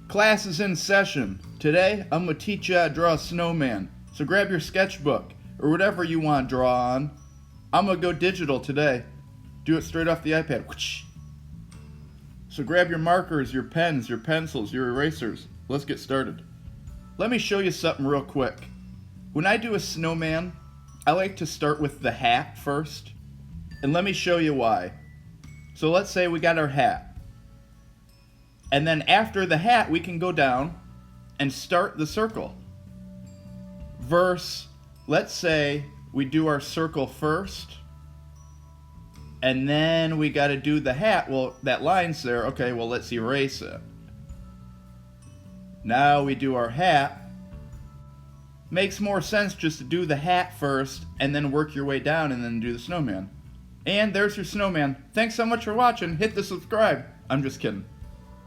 Class is in session. Today, I'm going to teach you how to draw a snowman. So grab your sketchbook, or whatever you want to draw on. I'm going to go digital today. Do it straight off the iPad. So grab your markers, your pens, your pencils, your erasers. Let's get started. Let me show you something real quick. When I do a snowman, I like to start with the hat first. And let me show you why. So let's say we got our hat. And then after the hat, we can go down and start the circle. Versus, let's say we do our circle first, and then we got to do the hat. Well, that line's there. Okay, well, let's erase it. Now we do our hat. Makes more sense just to do the hat first, and then work your way down, and then do the snowman. And there's your snowman. Thanks so much for watching. Hit the subscribe. I'm just kidding.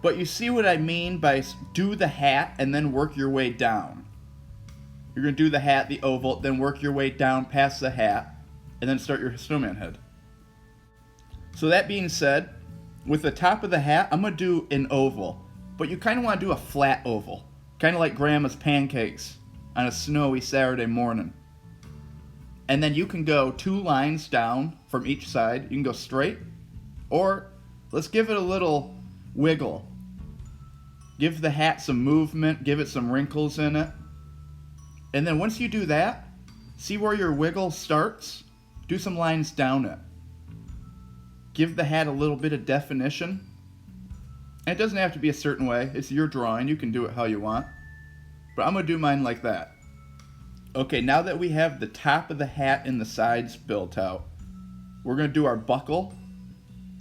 But you see what I mean by do the hat and then work your way down. You're going to do the hat, the oval, then work your way down past the hat, and then start your snowman head. So that being said, with the top of the hat, I'm going to do an oval. But you kind of want to do a flat oval. Kind of like Grandma's pancakes on a snowy Saturday morning. And then you can go 2 lines down from each side. You can go straight. Or let's give it a little wiggle. Give the hat some movement, give it some wrinkles in it. And then once you do that, see where your wiggle starts? Do some lines down it. Give the hat a little bit of definition. And it doesn't have to be a certain way. It's your drawing. You can do it how you want. But I'm going to do mine like that. Okay, now that we have the top of the hat and the sides built out, we're going to do our buckle.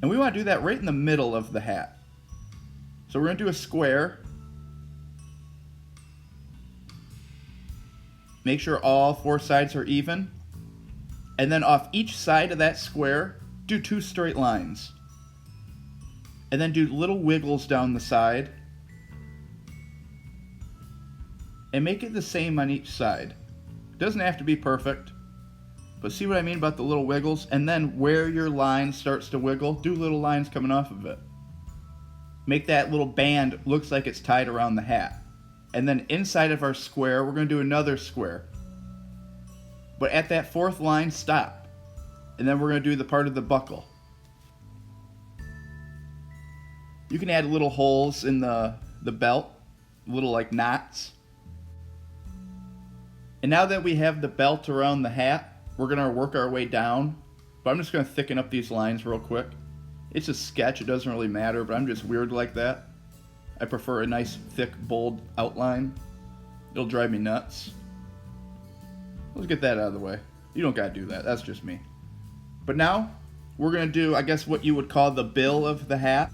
And we want to do that right in the middle of the hat. So we're going to do a square. Make sure all 4 sides are even. And then off each side of that square, do 2 straight lines. And then do little wiggles down the side. And make it the same on each side. It doesn't have to be perfect. But see what I mean about the little wiggles? And then where your line starts to wiggle, do little lines coming off of it. Make that little band looks like it's tied around the hat. And then inside of our square, we're going to do another square. But at that 4th line, stop. And then we're going to do the part of the buckle. You can add little holes in the belt, little like knots. And now that we have the belt around the hat, we're going to work our way down. But I'm just going to thicken up these lines real quick. It's a sketch, it doesn't really matter, but I'm just weird like that. I prefer a nice, thick, bold outline. It'll drive me nuts. Let's get that out of the way. You don't gotta do that, that's just me. But now, we're gonna do, I guess, what you would call the bill of the hat.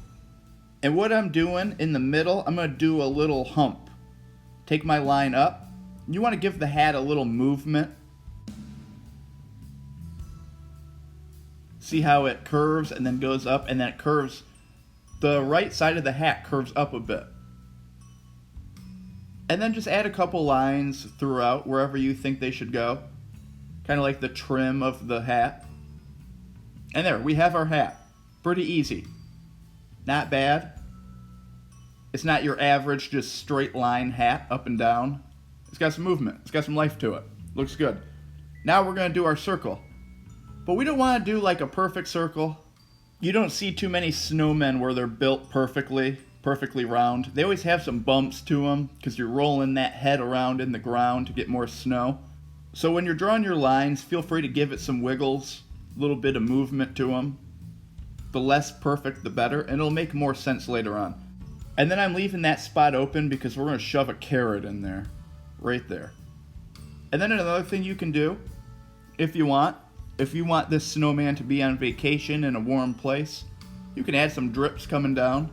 And what I'm doing in the middle, I'm gonna do a little hump. Take my line up. You wanna give the hat a little movement. See how it curves and then goes up and then it curves. The right side of the hat curves up a bit. And then just add a couple lines throughout wherever you think they should go. Kind of like the trim of the hat. And there, we have our hat. Pretty easy. Not bad. It's not your average just straight line hat up and down. It's got some movement. It's got some life to it. Looks good. Now we're going to do our circle. But we don't want to do like a perfect circle. You don't see too many snowmen where they're built perfectly round. They always have some bumps to them because you're rolling that head around in the ground to get more snow. So when you're drawing your lines, feel free to give it some wiggles, a little bit of movement to them. The less perfect, the better, and it'll make more sense later on. And then I'm leaving that spot open because we're going to shove a carrot in there, right there. And then another thing you can do, if you want this snowman to be on vacation in a warm place, you can add some drips coming down.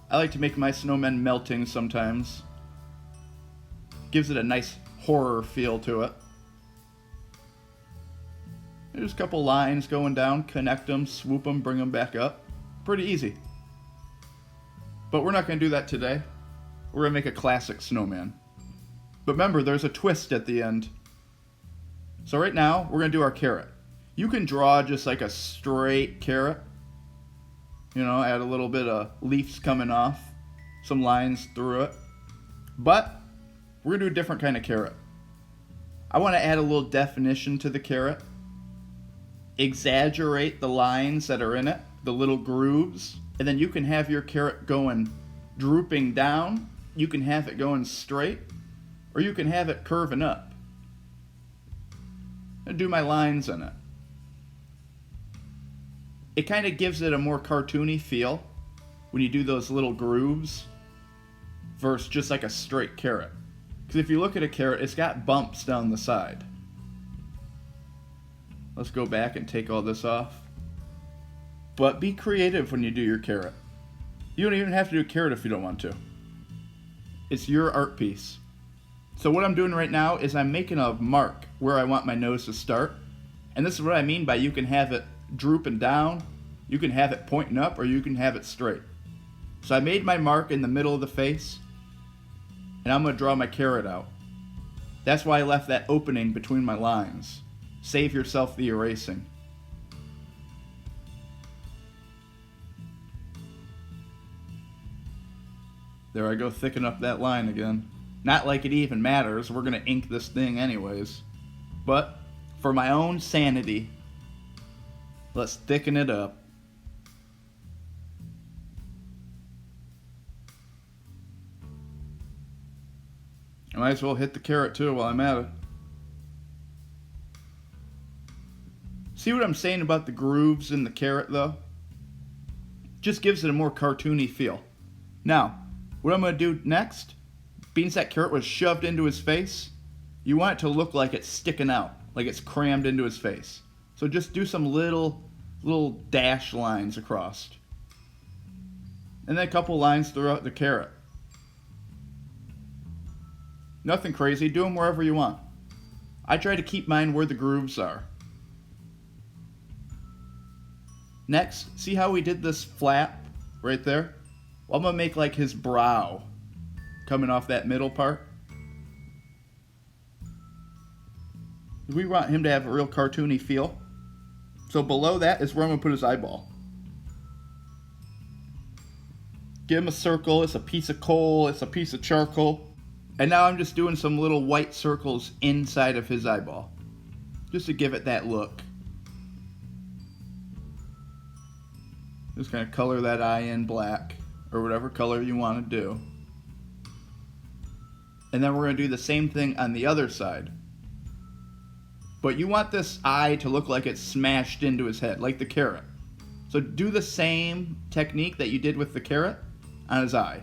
I like to make my snowmen melting sometimes. Gives it a nice horror feel to it. There's a couple lines going down, connect them, swoop them, bring them back up. Pretty easy. But we're not going to do that today. We're going to make a classic snowman. But remember, there's a twist at the end. So right now, we're going to do our carrot. You can draw just like a straight carrot. You know, add a little bit of leaves coming off. some lines through it. But we're going to do a different kind of carrot. I want to add a little definition to the carrot. Exaggerate the lines that are in it, the little grooves. And then you can have your carrot going drooping down. You can have it going straight. Or you can have it curving up. And do my lines in it. It kind of gives it a more cartoony feel when you do those little grooves versus just like a straight carrot. Because if you look at a carrot, it's got bumps down the side. Let's go back and take all this off. But be creative when you do your carrot. You don't even have to do a carrot if you don't want to. It's your art piece. So what I'm doing right now is I'm making a mark where I want my nose to start. And this is what I mean by you can have it drooping down, you can have it pointing up, or you can have it straight. So I made my mark in the middle of the face, and I'm going to draw my carrot out. That's why I left that opening between my lines. Save yourself the erasing. There I go, thicken up that line again. Not like it even matters, we're going to ink this thing anyways. But for my own sanity, let's thicken it up. I might as well hit the carrot too while I'm at it. See what I'm saying about the grooves in the carrot though? Just gives it a more cartoony feel. Now, what I'm going to do next, being that carrot was shoved into his face, you want it to look like it's sticking out, like it's crammed into his face. So just do some little dash lines across. And then a couple lines throughout the carrot. Nothing crazy, do them wherever you want. I try to keep mine where the grooves are. Next, see how we did this flap right there? Well, I'm going to make like his brow coming off that middle part. We want him to have a real cartoony feel. So below that is where I'm going to put his eyeball. Give him a circle, it's a piece of coal, it's a piece of charcoal. And now I'm just doing some little white circles inside of his eyeball. Just to give it that look. Just kind of color that eye in black, or whatever color you want to do. And then we're going to do the same thing on the other side. But you want this eye to look like it's smashed into his head, like the carrot. So do the same technique that you did with the carrot on his eye.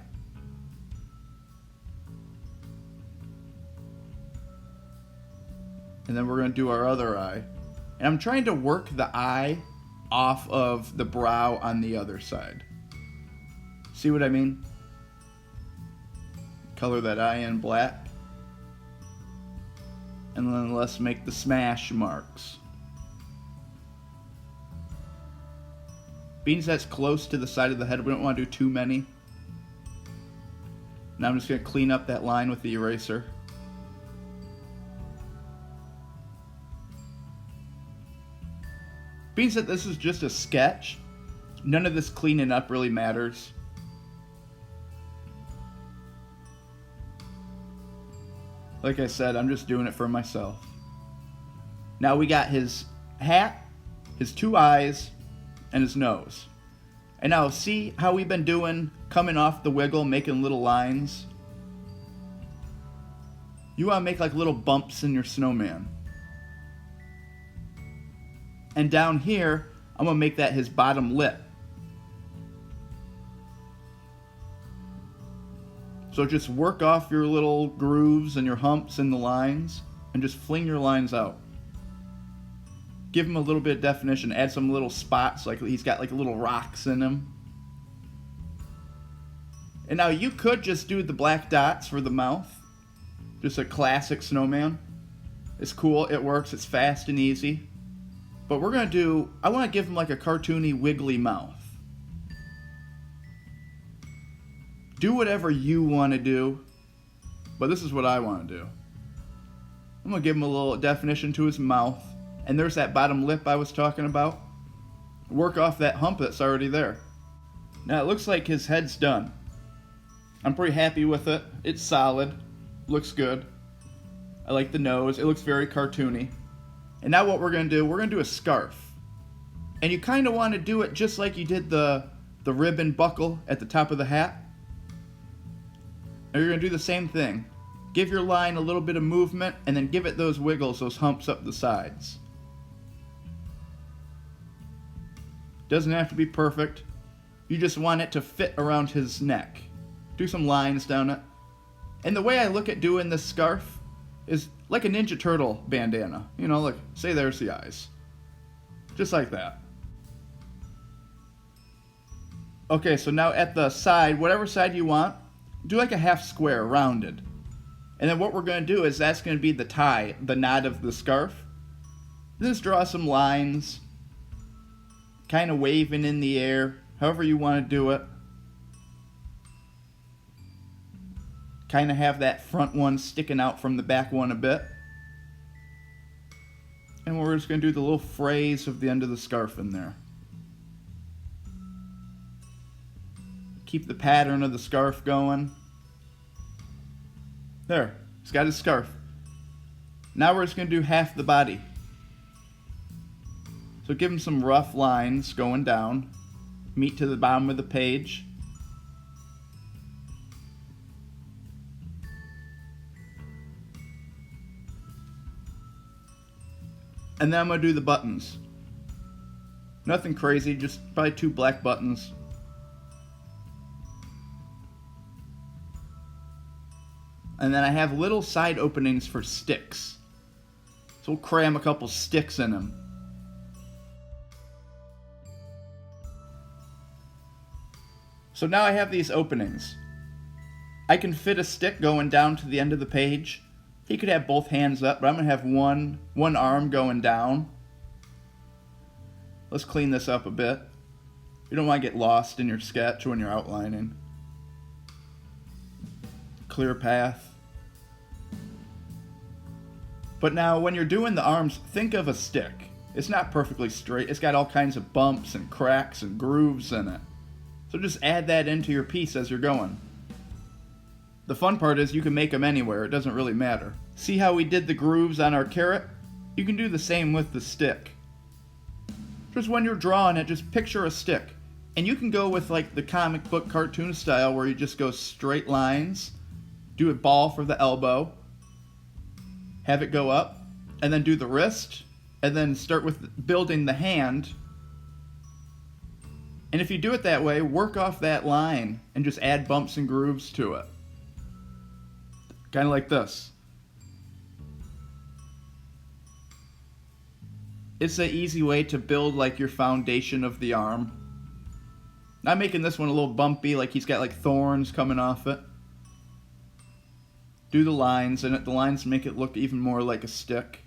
And then we're going to do our other eye. And I'm trying to work the eye off of the brow on the other side. See what I mean? Color that eye in black. And then let's make the smash marks. Being that's close to the side of the head, we don't want to do too many. Now I'm just going to clean up that line with the eraser. Being that this is just a sketch, none of this cleaning up really matters. Like I said, I'm just doing it for myself. Now we got his hat, his two eyes, and his nose. And now see how we've been doing, coming off the wiggle, making little lines? You want to make like little bumps in your snowman. And down here, I'm going to make that his bottom lip. So just work off your little grooves and your humps and the lines, and just fling your lines out. Give him a little bit of definition, add some little spots, like he's got like little rocks in him. And now you could just do the black dots for the mouth. Just a classic snowman. It's cool, it works, it's fast and easy. But we're going to do, I want to give him like a cartoony wiggly mouth. Do whatever you want to do, but this is what I want to do. I'm going to give him a little definition to his mouth. And there's that bottom lip I was talking about. Work off that hump that's already there. Now it looks like his head's done. I'm pretty happy with it. It's solid. Looks good. I like the nose. It looks very cartoony. And now what we're going to do, we're going to do a scarf. And you kind of want to do it just like you did the ribbon buckle at the top of the hat. And you're going to do the same thing. Give your line a little bit of movement and then give it those wiggles, those humps up the sides. Doesn't have to be perfect. You just want it to fit around his neck. Do some lines down it. And the way I look at doing this scarf is like a Ninja Turtle bandana. You know, like, say there's the eyes. Just like that. Okay, so now at the side, whatever side you want, do like a half square, rounded. And then what we're going to do is that's going to be the tie, the knot of the scarf. Just draw some lines, kind of waving in the air, however you want to do it. Kind of have that front one sticking out from the back one a bit. And we're just going to do the little phrase of the end of the scarf in there. Keep the pattern of the scarf going. There, he's got his scarf. Now we're just going to do half the body. So give him some rough lines going down. Meet to the bottom of the page. And then I'm going to do the buttons. Nothing crazy, just probably 2 black buttons. And then I have little side openings for sticks. So we'll cram a couple sticks in them. So now I have these openings. I can fit a stick going down to the end of the page. He could have both hands up, but I'm going to have one arm going down. Let's clean this up a bit. You don't want to get lost in your sketch when you're outlining. Clear path. But now when you're doing the arms, think of a stick. It's not perfectly straight. It's got all kinds of bumps and cracks and grooves in it. So just add that into your piece as you're going. The fun part is you can make them anywhere. It doesn't really matter. See how we did the grooves on our carrot? You can do the same with the stick. Just when you're drawing it, just picture a stick. And you can go with like the comic book cartoon style where you just go straight lines. Do a ball for the elbow. Have it go up. And then do the wrist. And then start with building the hand. And if you do it that way, work off that line and just add bumps and grooves to it. Kind of like this. It's an easy way to build like your foundation of the arm. I'm making this one a little bumpy, like he's got like thorns coming off it. Do the lines in it. The lines make it look even more like a stick.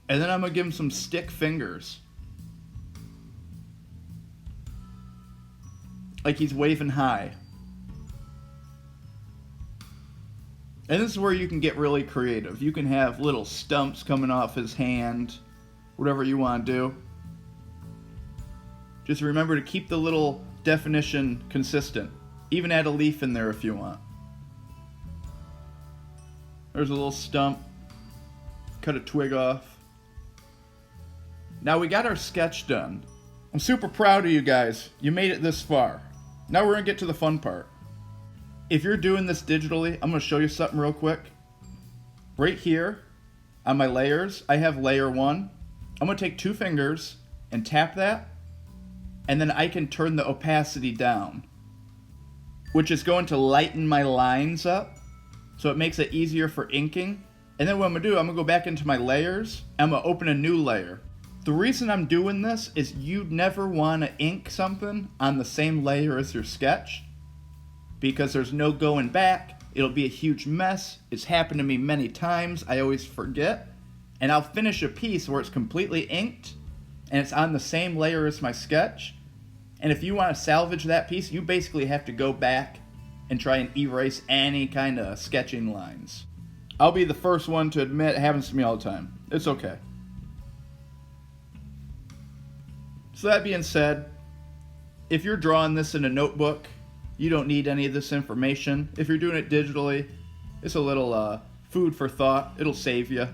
And then I'm going to give him some stick fingers. Like he's waving high. And this is where you can get really creative. You can have little stumps coming off his hand. Whatever you want to do. Just remember to keep the little definition consistent. Even add a leaf in there if you want. There's a little stump. Cut a twig off. Now we got our sketch done. I'm super proud of you guys. You made it this far. Now we're going to get to the fun part. If you're doing this digitally, I'm going to show you something real quick. Right here on my layers, I have layer 1. I'm going to take 2 fingers and tap that. And then I can turn the opacity down, which is going to lighten my lines up. So it makes it easier for inking. And then what I'm going to do, I'm going to go back into my layers. I'm going to open a new layer. The reason I'm doing this is you'd never want to ink something on the same layer as your sketch, because there's no going back. It'll be a huge mess. It's happened to me many times. I always forget. And I'll finish a piece where it's completely inked and it's on the same layer as my sketch. And if you want to salvage that piece, you basically have to go back and try and erase any kind of sketching lines. I'll be the first one to admit it happens to me all the time. It's okay. So that being said, If you're drawing this in a notebook, you don't need any of this information. If you're doing it digitally, it's a little food for thought. It'll save you.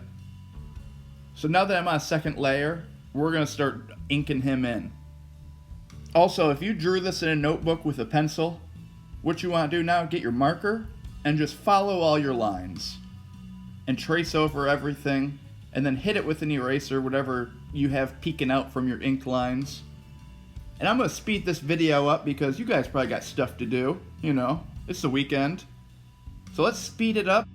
So now that I'm on a second layer, we're going to start inking him in. Also, if you drew this in a notebook with a pencil, what you want to do now, get your marker and just follow all your lines. And trace over everything, and then hit it with an eraser, whatever you have peeking out from your ink lines. And I'm going to speed this video up because you guys probably got stuff to do. You know, it's the weekend. So let's speed it up.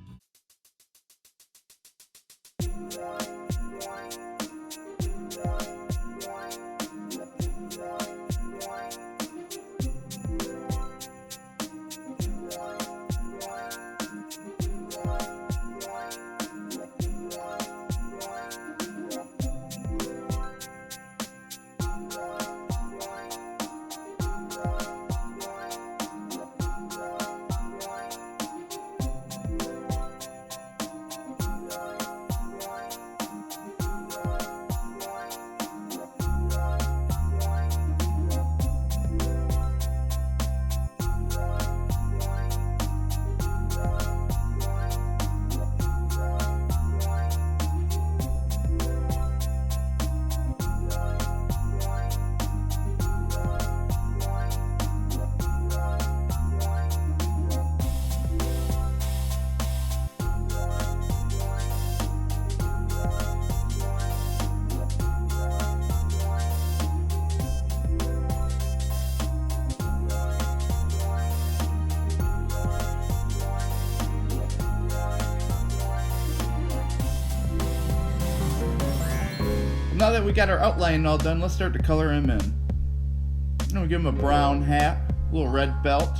Now that we got our outline all done, let's start to color him in. I'm gonna give him a brown hat, a little red belt,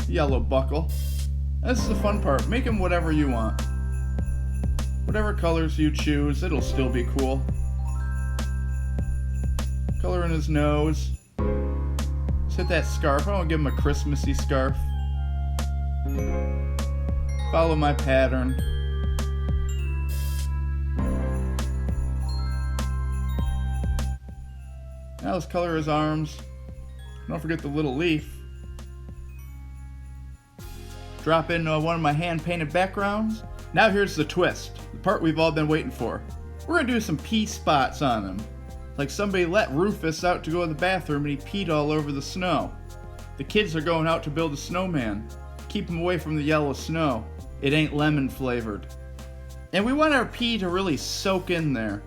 yellow buckle. This is the fun part. Make him whatever you want. Whatever colors you choose, it'll still be cool. Color in his nose. Let's hit that scarf. I want to give him a Christmassy scarf. Follow my pattern. Now let's color his arms. Don't forget the little leaf. Drop in one of my hand-painted backgrounds. Now here's the twist, the part we've all been waiting for. We're gonna do some pee spots on him. Like somebody let Rufus out to go to the bathroom and he peed all over the snow. The kids are going out to build a snowman. Keep him away from the yellow snow. It ain't lemon flavored. And we want our pee to really soak in there.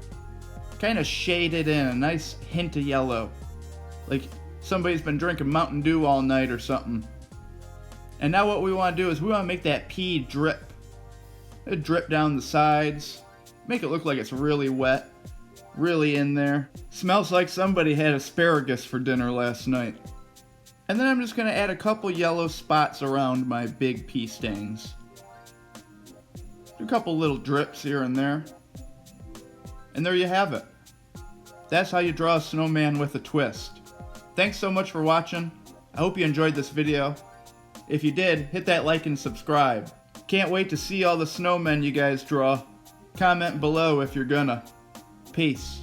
Kind of shade it in, a nice hint of yellow. Like somebody's been drinking Mountain Dew all night or something. And now what we want to do is we want to make that pee drip. It drip down the sides. Make it look like it's really wet. Really in there. Smells like somebody had asparagus for dinner last night. And then I'm just going to add a couple yellow spots around my big pee stains. Do a couple little drips here and there. And there you have it. That's how you draw a snowman with a twist. Thanks so much for watching. I hope you enjoyed this video. If you did, hit that like and subscribe. Can't wait to see all the snowmen you guys draw. Comment below if you're gonna. Peace.